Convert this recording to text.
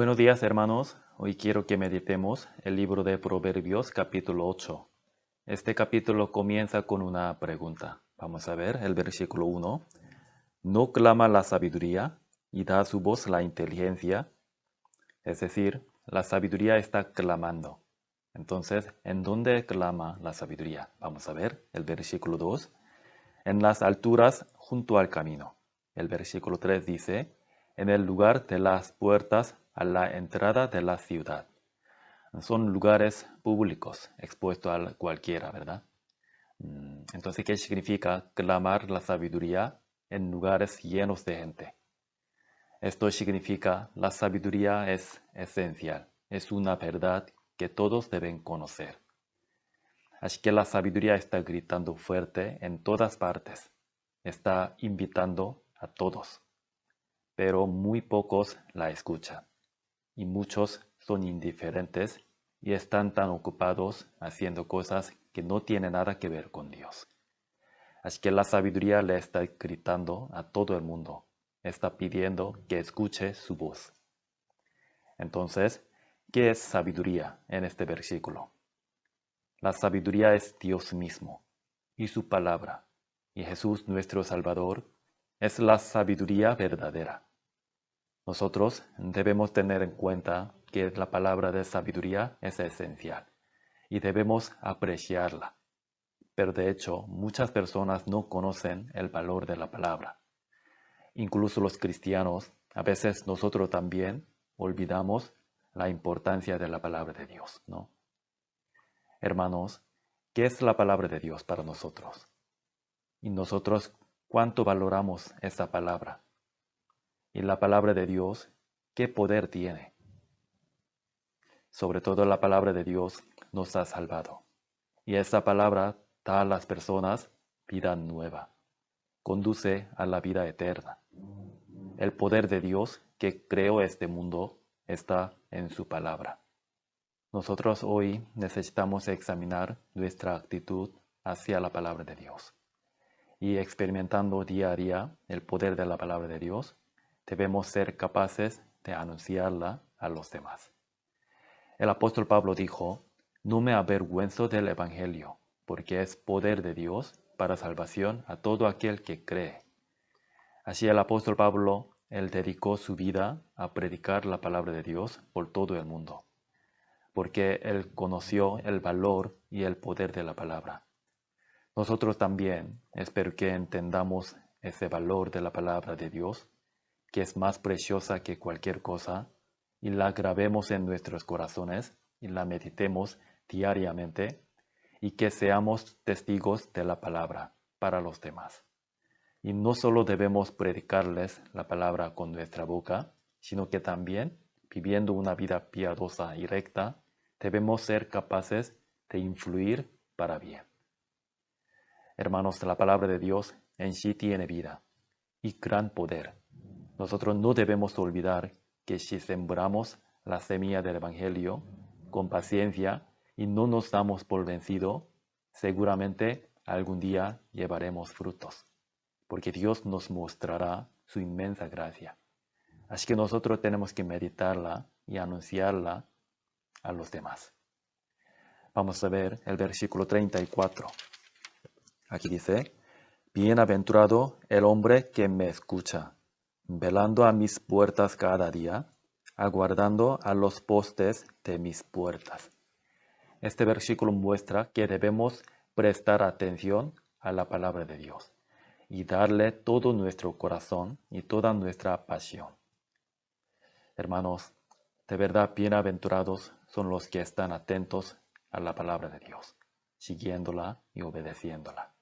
Buenos días, hermanos. Hoy quiero que meditemos el libro de Proverbios capítulo 8. Este capítulo comienza con una pregunta. Vamos a ver el versículo 1. ¿No clama la sabiduría y da su voz la inteligencia? Es decir, la sabiduría está clamando. Entonces, ¿en dónde clama la sabiduría? Vamos a ver el versículo 2. En las alturas junto al camino. El versículo 3 dice, en el lugar de las puertas a la entrada de la ciudad. Son lugares públicos, expuestos a cualquiera, ¿verdad? Entonces, ¿qué significa clamar la sabiduría en lugares llenos de gente? Esto significa la sabiduría es esencial, es una verdad que todos deben conocer. Así que la sabiduría está gritando fuerte en todas partes, está invitando a todos, pero muy pocos la escuchan y muchos son indiferentes y están tan ocupados haciendo cosas que no tienen nada que ver con Dios. Así que la sabiduría le está gritando a todo el mundo, está pidiendo que escuche su voz. Entonces, ¿qué es sabiduría en este versículo? La sabiduría es Dios mismo y su palabra, y Jesús nuestro Salvador es la sabiduría verdadera. Nosotros debemos tener en cuenta que la palabra de sabiduría es esencial y debemos apreciarla. Pero de hecho, muchas personas no conocen el valor de la palabra. Incluso los cristianos, a veces nosotros también olvidamos la importancia de la palabra de Dios, ¿no? Hermanos, ¿qué es la palabra de Dios para nosotros? Y nosotros, ¿cuánto valoramos esa palabra? Y la palabra de Dios, ¿qué poder tiene? Sobre todo la palabra de Dios nos ha salvado. Y esa palabra da a las personas vida nueva. Conduce a la vida eterna. El poder de Dios que creó este mundo está en su palabra. Nosotros hoy necesitamos examinar nuestra actitud hacia la palabra de Dios. Y experimentando día a día el poder de la palabra de Dios, debemos ser capaces de anunciarla a los demás. El apóstol Pablo dijo, no me avergüenzo del Evangelio, porque es poder de Dios para salvación a todo aquel que cree. Así el apóstol Pablo, él dedicó su vida a predicar la palabra de Dios por todo el mundo, porque él conoció el valor y el poder de la palabra. Nosotros también espero que entendamos ese valor de la palabra de Dios, que es más preciosa que cualquier cosa, y la grabemos en nuestros corazones y la meditemos diariamente, y que seamos testigos de la palabra para los demás. Y no solo debemos predicarles la palabra con nuestra boca, sino que también, viviendo una vida piadosa y recta, debemos ser capaces de influir para bien. Hermanos, la palabra de Dios en sí tiene vida y gran poder. Nosotros no debemos olvidar que si sembramos la semilla del Evangelio con paciencia y no nos damos por vencido, seguramente algún día llevaremos frutos, porque Dios nos mostrará su inmensa gracia. Así que nosotros tenemos que meditarla y anunciarla a los demás. Vamos a ver el versículo 34. Aquí dice, bienaventurado el hombre que me escucha, velando a mis puertas cada día, aguardando a los postes de mis puertas. Este versículo muestra que debemos prestar atención a la palabra de Dios y darle todo nuestro corazón y toda nuestra pasión. Hermanos, de verdad bienaventurados son los que están atentos a la palabra de Dios, siguiéndola y obedeciéndola.